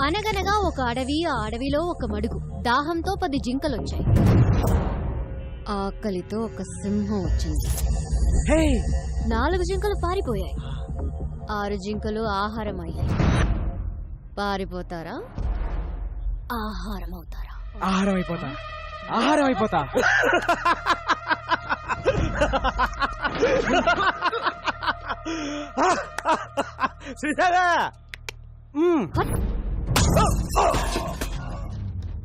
అనగనగా ఒక అడవి, ఆ అడవిలో ఒక మడుగు. దాహంతో 10 జింకలొచ్చాయి. ఆకలితో ఒక సింహం వచ్చింది. 4 జింకలు పారిపోయాయి. 6 జింకలు ఆహారం అయ్యాయి. పారిపోతారా, ఆహారం అవుతారా? ఆహారం అయిపోతా, ఆహారం అయిపోతా. శ్రీదేవా,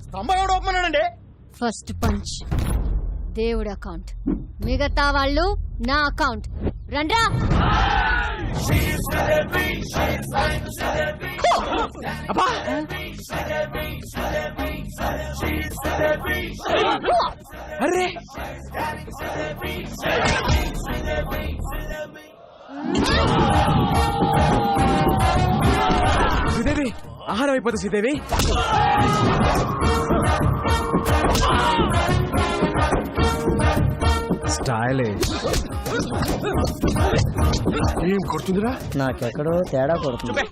స్తంభం ఎవడు ఒప్పమన్నాడండి? ఫస్ట్ పంచ్ దేవుడి అకౌంట్, మిగతా వాళ్ళు నా అకౌంట్. రండ్రా. అబ్బా, అరే శ్రీదేవి, ఆహారం అయిపోతా శ్రీదేవి. స్టైలిష్. ఏం కొడుతుందిరా? నాకెక్కడో తేడా కొడుతుంది.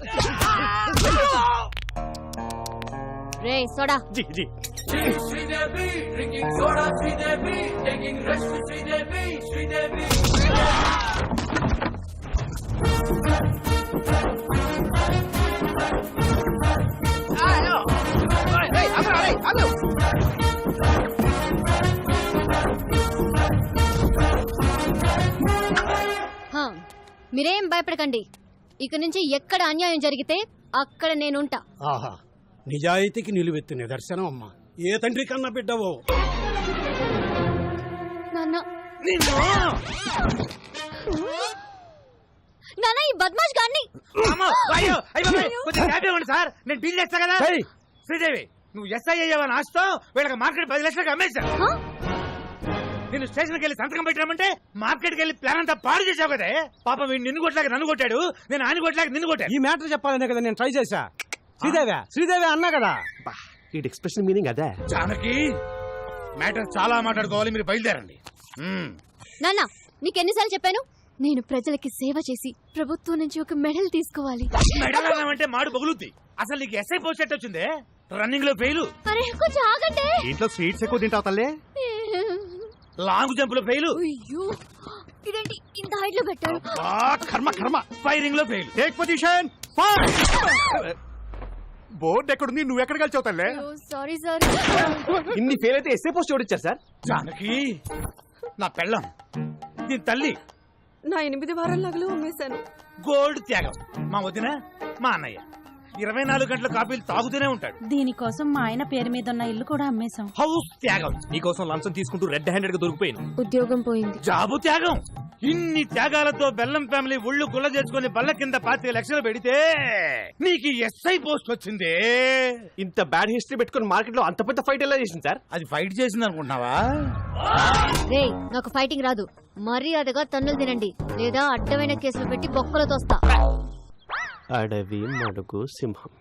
రే సోడా. జీ జీ. మీరేం భయపడకండి. ఇక నుంచి ఎక్కడ అన్యాయం జరిగితే అక్కడ నేనుంటా. ఆహా, నిజాయితీకి నిలువెత్తు నిదర్శనం అమ్మా. ఏ తండ్రి కన్నా బిడ్డవో. నాన్న, నాన్న ఈ బద్మాష్ గాన్ని. సార్ నేను డీల్ చేస్తా కదా. శ్రీదేవి, నువ్వు ఎస్ఐ అయ్యావని ఆశతో వీళ్ళకి మార్కెట్ 10 లక్షలకు అమ్మేశా. నేను స్టేషన్కి వెళ్ళి సంతకం పెట్టామంటే మార్కెట్కి వెళ్ళి ప్లాన్ అంతా పాడు చేసావు కదా. పాపం వీడు నిన్ను కొట్టలేక నన్ను కొట్టాడు, నేను ఆయన కొట్టలేక నిన్ను కొట్టాడు. ఈ మ్యాటర్ చెప్పాలనే కదా నేను ట్రై చేశా. శ్రీదేవి శ్రీదేవి అన్నా కదా. ఈ ఎక్స్ప్రెషన్ మీనింగ్ అదే. జానకి, మ్యాటర్ చాలా మాట్లాడుకోవాలి, మీరు బయలుదేరండి. నాన్న, నీకెన్నిసార్లు చెప్పాను, నేను ప్రజలకి సేవ చేసి ప్రభుత్వం నుంచి ఒక మెడల్ తీసుకోవాలి. మెడల్ అంటే మాడు పగులుద్ది. అసలు నీకు ఎస్ఐ పోస్ట్ ఎట్ వచ్చిందే? రన్నింగ్ లో ఫెయిల్. అరే కొంచెం ఆగండి. ఇంట్లో స్వీట్స్ ఎక్కువ తింటావు తల్లే. లాంగ్ జంప్ లో ఫెయిల్. అయ్యో, ఇదేంటి ఇంత హైట్ లో పెట్టారు? కర్మ కర్మ. ఫైరింగ్ లో ఫెయిల్. Take position. బోర్డు ఎక్కడుంది? నువ్వు ఎక్కడ కలిసావు తల్లే? Sorry sir. ఇన్ని ఫెయిల్ అయితే ఎస్ఏ పోస్ట్ ఎవరిచ్చారు సార్? జానకి, నా పెళ్ళం, దీని తల్లి. నా 8 వారాల నగలు అమ్మేశాను. గోల్డ్ త్యాగం. మా వదిన, మా అన్నయ్య 24 గంటల కాపీలు తాగుతూనే ఉంటాడు. దీనికోసం మా ఆయన పేరు మీద ఉన్న ఇల్లు కూడా అమ్మేశాం. హౌస్ త్యాగం. నీకోసం లంచం తీసుకుంటూ రెడ్ హ్యాండెడ్ గా దొరికిపోయాను. ఉద్యోగం పోయింది. జాబు త్యాగం. ఇన్ని త్యాగాలతో బెల్లం ఫ్యామిలీ ఒళ్ళు గుల్ల చేసుకుని బల్ల కింద 25 లక్షలు పెడితే నీకు ఎస్ఐ పోస్ట్ వచ్చింది. ఇంత బ్యాడ్ హిస్టరీ పెట్టుకుని మార్కెట్ లో అంత పెద్ద ఫైట్ ఎలా చేసింది సార్? అది ఫైట్ చేసింది అనుకుంటున్నావా? రే, నాకు ఫైటింగ్ రాదు. మర్యాదగా తన్నులు తినండి, లేదా అడ్డమైన కేసులు పెట్టి బొక్కలు తోస్తా. అడవి, మడుగు, సింహం.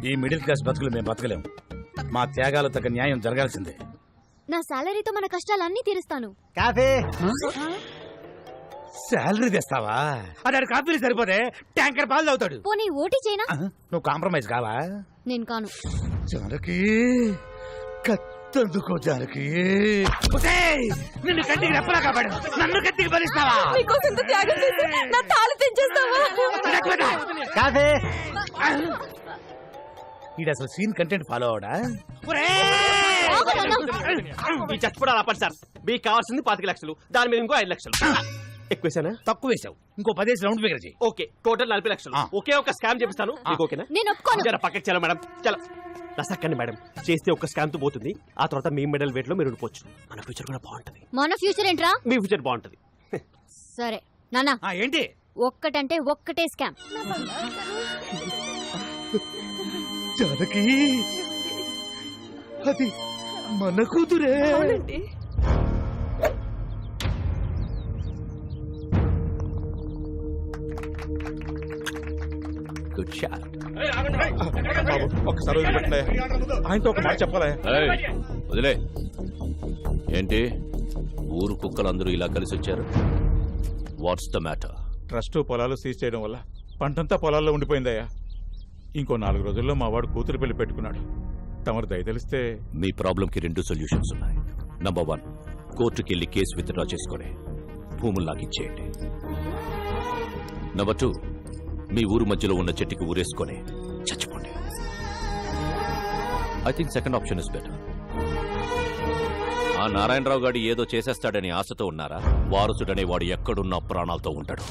ఈ మిడిల్ క్లాస్ బతుకులు మేము బతకలేము. మా త్యాగాలు తగ్గ న్యాయం జరగాల్సిందే. నా సాలరీతో మన కష్టాలన్నీ తీరుస్తాను. కాఫీ. శాలరీ తెస్తావా? అది కాఫీలు సరిపోతే ట్యాంకర్ పాలు తాగుతాడు. పోనీ ఓటీ చేయనా? నువ్వు కాంప్రమైజ్ కావా? నేను కాను. జానకి, కత్తందుకో జానకి. నిన్ను కత్తికి రెప్పలా కాపాడు, నన్ను కత్తికి బలిస్తావా? నీకోసం ఇంత త్యాగం చేసి నా తాళి తెంచేస్తావా? కాఫీ. ఈడ అసలు సీన్ కంటెంట్ ఫాలో అవడా? ఈ చచ్చిపోవడాలు ఆపండి సార్. మీకు కావాల్సింది 25 లక్షలు, దాని మీద ఇంకో 5 లక్షలు. ఎక్కువేసానా? తక్కువ వేసావు. ఇంకో 10 రౌండ్ ఫిగర్ చేయి. ఓకే, టోటల్ 40 లక్షలు. ఒకే ఒక స్కామ్ చేపిస్తాను. మీకు ఓకేనా? నేను ఒప్పుకోను. జర పక్కకి చలో మేడం, చలో. రసక్కండి మేడం, చేస్తే ఒక స్కామ్ తో పోతుంది. ఆ తర్వాత మీ మెడల్ వెయిట్ లో మీరు ఉండిపోవచ్చు. మన ఫ్యూచర్ కూడా బాగుంటది. మన ఫ్యూచర్ ఏంట్రా? మీ ఫ్యూచర్ బాగుంటది. సరే నాన్న, ఏంటి ఒక్కటంటే ఒక్కటే స్కామ్. జానకి, అది మన కూతురే. Good shot. ఒక్కసారి వదిలిపెట్టలే, ఆయనతో ఒక మాట చెప్పాలా? వదిలే. ఏంటి ఊరు కుక్కలందరూ ఇలా కలిసి వచ్చారు? What's the matter? ట్రస్ట్ పొలాలు సీజ్ చేయడం వల్ల పంటంతా పొలాల్లో ఉండిపోయిందయ్యా. ఇంకో 4 రోజుల్లో మా వాడు కూతురు పెళ్లి పెట్టుకున్నాడు. తమరు దయ తెలిస్తే. మీ ప్రాబ్లంకి 2 సొల్యూషన్స్ ఉన్నాయి. నంబర్ 1, కోర్టుకి వెళ్ళి కేసు విత్డ్రా చేసుకొని భూములు నాకు ఇచ్చేయండి. నంబర్ 2, మీ ఊరు మధ్యలో ఉన్న చెట్టుకి ఊరేసుకొని చచ్చిపోండి. I think second option is better. ఆ నారాయణరావు గారు ఏదో చేసేస్తాడని ఆశతో ఉన్నారా? వారసుడనే వాడు ఎక్కడున్నా ప్రాణాలతో ఉంటాడు.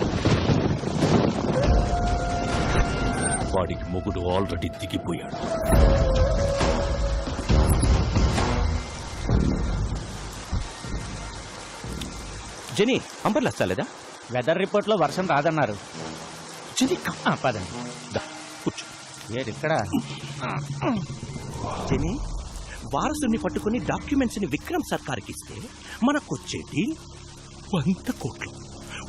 వాడికి మొగుడు already దిగిపోయాడు. Genie umbrella చాలేదా? Weather report లో వర్షం రాదన్నారు. జెనీ పదండి. దా, కూర్చో. ఇక్కడ జెనీ, వారసుని పట్టుకుని డాక్యుమెంట్స్ ని విక్రమ్ సర్కార్కి ఇస్తే మనకొచ్చేది 100 కోట్లు.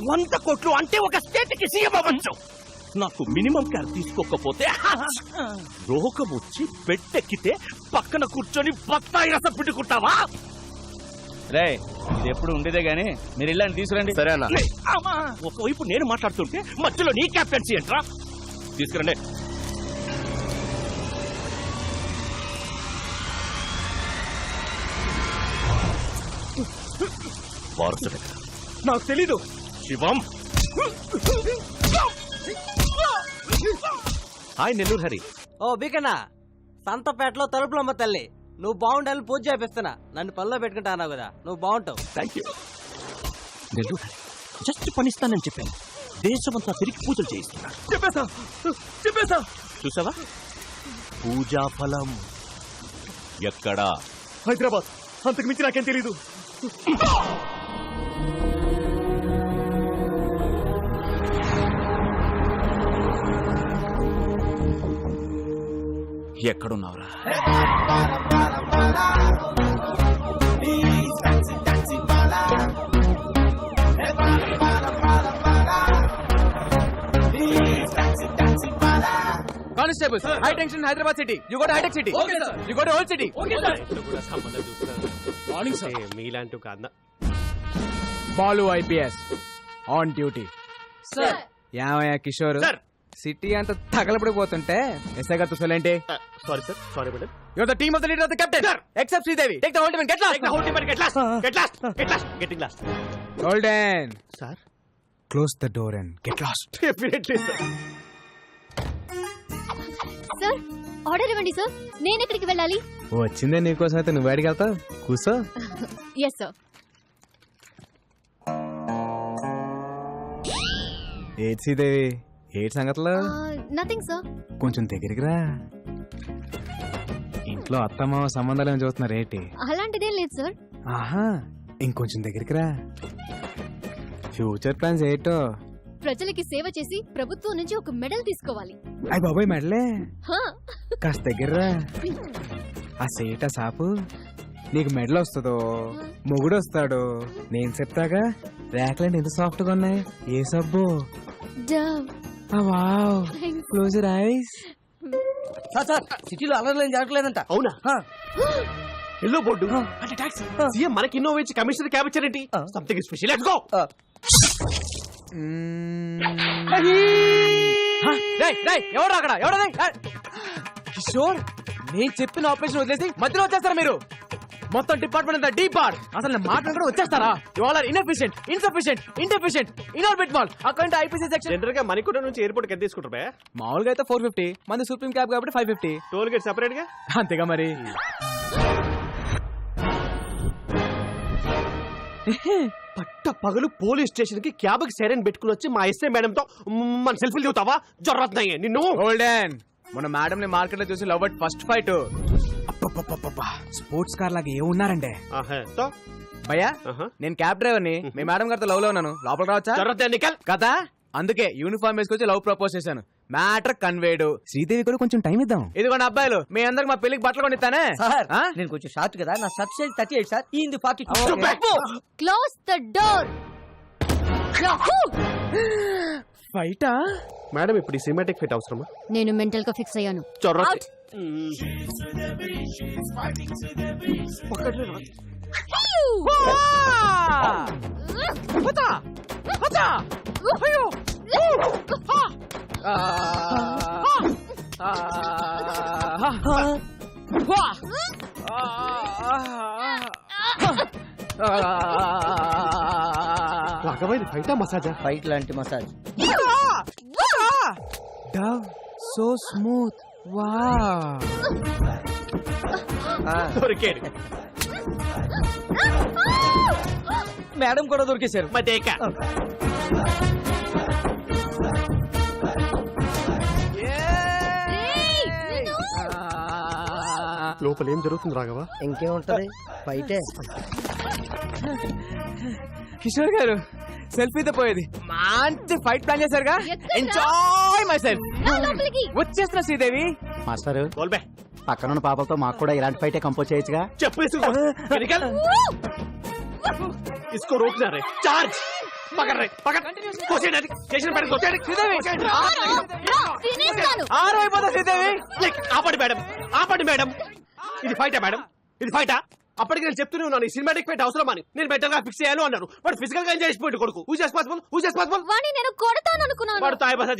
100 కోట్లు అంటే ఒక స్టేట్ కి సీఎం అవ్వచ్చు. నాకు మినిమం కేర్ తీసుకోకపోతే రోగం వచ్చి బెడ్డెక్కితే పక్కన కూర్చొని బత్తాయి రసం పిండుకుంటావా? రే, ఇది ఎప్పుడు ఉండేదే గానీ మీరు ఇల్లాన్ని తీసుకురండి. సరే అన్న. ఒకవైపు నేను మాట్లాడుతుంటే మధ్యలో నీ క్యాప్టెన్సీ ఏంట్రా? తీసుకురండి. వారసుడు నాకు తెలీదు. శివం. హాయ్ నెల్లూరు హరి. ఓ బీకన్నా, సంతపేటలో తలుపులమ్మ తల్లి, నువ్వు బాగుండాలని పూజ చేపిస్తున్నా. నన్ను పనిలో పెట్టుకుంటా అన్నావు కదా, నువ్వు బాగుంటావు. Thank you. Nellore Hari, just పనిస్తానని చెప్పాను. దేశమంతా తిరిగి పూజలు చేయిస్తున్నారు. చెప్పేసా చూసావా? పూజా ఫలం ఎక్కడా? హైదరాబాద్. అంతకు మించి నాకేం తెలీదు. ఎక్కడున్నావురా? Constables, high tension Hyderabad city. You go to హైటెక్ city. You go to old city. Morning sir. మీలాంటి ఒక అన్న బాలు ఐపీఎస్ ఆన్ డ్యూటీ. ఏమయ్యా కిషోర్, సిటీ అంతా తగలబడిపోతుంటే ఎస్ఐ గారితో సొలేంటి? Sorry sir, sorry madam. Your the team of the leader of the captain except Sridevi. Take the whole team, get lost. Getting lost. Hold on sir, close the door and get lost. Definitely sir. Sir, order ఇవ్వండి sir. నేను ఎక్కడికి వెళ్ళాలి? వచ్చిందే నీకోసం అయితే నువ్వు బయటికి వెళ్తావు. కూర్చో. Yes sir. ఏటి శ్రీదేవి, ఏటి సంగతులు? Nothing sir. కొంచెం దగ్గరికి రా. ఇంట్లో అత్తమామ సంబంధాలు ఏమి చూస్తున్నారు ఏంటి? అలాంటిదేం లేదు సార్. ఆహా, ఇంకొంచెం దగ్గరికి రా. ఫ్యూచర్ ప్లాన్స్ ఏంటో? ప్రజలకి సేవ చేసి ప్రభుత్వం నుంచి ఒక మెడల్ తీసుకోవాలి. అయ్య బాబాయ్, మెడలే? హా. కాస్త దగ్గర రా. ఆ సేట సాపు, నీకు మెడల్ వస్తుందో మొగుడు వస్తాడు నేను చెప్తాగా. ర్యాక్లెండ్ ఎంత సాఫ్ట్ గా ఉన్నాయి. ఏ సబ్బు? Dove. Wow, close your eyes. Sir, సిటీలో అలర్లేం జరగలేదంట. అవునా? ఎల్లో బోర్డు అంటే ట్యాక్స్. సీఎం మనకి ఇన్నోవేచి కమిషనర్ క్యాబ్ ఇచ్చారేంటి? Something special. Let's go. ఎవరు అక్కడ? ఎవరు? కిషోర్, నేను చెప్పిన ఆపరేషన్ వదిలేసి మధ్యలో వచ్చేస్తారా మీరు? మొత్తం డిపార్ట్మెంట్ అంతా డీప్ ఆర్. అసలు నేను మాట్లాడుకుంటూ వచ్చేస్తారా? You all are inefficient, insufficient, indeficient, Inorbit mall. Account IPC section. General గా మణికొండ నుంచి ఎయిర్పోర్ట్ కి ఎంత తీసుకుంటారు బే? మామూలుగా అయితే 450, మంది సుప్రీం క్యాబ్ కాబట్టి 550. టోల్ గేట్ సెపరేట్ గా. అంతేగా మరి. పట్ట పగలు పోలీస్ స్టేషన్ కి క్యాబ్ కి సైరన్ పెట్టుకుని వచ్చి మా ఎస్ఐ మేడం తో మన సెల్ఫీలు దిగుతావా? జరుగుతున్నాయి నిన్ను. గోల్డెన్, మన మేడం ని మార్కెట్ లో చూసి love at first fight. Sports car లాగా ఏమున్నారంటే భయ్యా, నేను క్యాబ్ డ్రైవర్ ని. మీ మేడం గారితో లవ్ లో ఉన్నాను. లోపల రావచ్చా? కదా, అందుకే యూనిఫామ్ వేసుకొచ్చి లవ్ ప్రపోజ్ చేశాను. Matter conveyed. శ్రీదేవి కూడా కొంచెం టైం ఇద్దాం. ఇదిగోండి అబ్బాయిలు, మీ అందరికి మా పెళ్లికి బట్టలు కొనిస్తానే. సార్, నేను కొంచెం షార్ట్ కదా, నా సబ్ సైజ్ 38 సార్. ఈ 40. Close the door. ఫైటా? మేడం, ఇప్పుడు ఈ సినిమాటిక్ ఫిట్ అవసరమా? నేను మెంటల్ గా ఫిక్స్ అయ్యాను. చొర్రొచ్చి. రాఘవైన ఫైటా మసాజా ఫైట్ లాంటి మసాజ్. డవ్ సో స్మూత్ వా దొరికాడు మేడం కూడా దొరికేశారు. మదేక లోపల ఏం జరుగుతుంది రాఘవ? ఇంకేముంటది ఫైటే. కిషోర్ గారు సెల్ఫీతో పోయేది మంచి ఫైట్ ప్లాన్ చేశారుగా. ఎక్కడ్రా? Enjoy myself. లోపలికి వచ్చేస్తున్నా శ్రీదేవి. మాస్టర్ బోల్బే పక్కనున్న పాపలతో మాకు కూడా ఇలాంటి ఫైటే కంపోజ్ చేయొచ్చుగా. చెప్పు నికల్ इसको रोकना रे चार्ज पकड़ रे पकड़ कोसेड स्टेशन पर कोसेड తినేస్తాను. ఆరైపోతా శ్రీదేవి. ఆపండి మేడం ఇది ఫైటా మేడం ఇది ఫైటా అప్పటికి నేను చెప్తూనే ఉన్నాను ఈ సినిమాటిక్ ఫైట్ అవసరం అని నేను బెటర్ గా ఫిక్స్ చేయాలి అన్నారు బట్ ఫిజికల్ గా ఎంజాయ్ చేసిపోయింది కొడుకు హూ చేసి పాసిబుల్ వాణ్ణి నేను కొడతాను అనుకున్నాను. వాడు తాయి బసా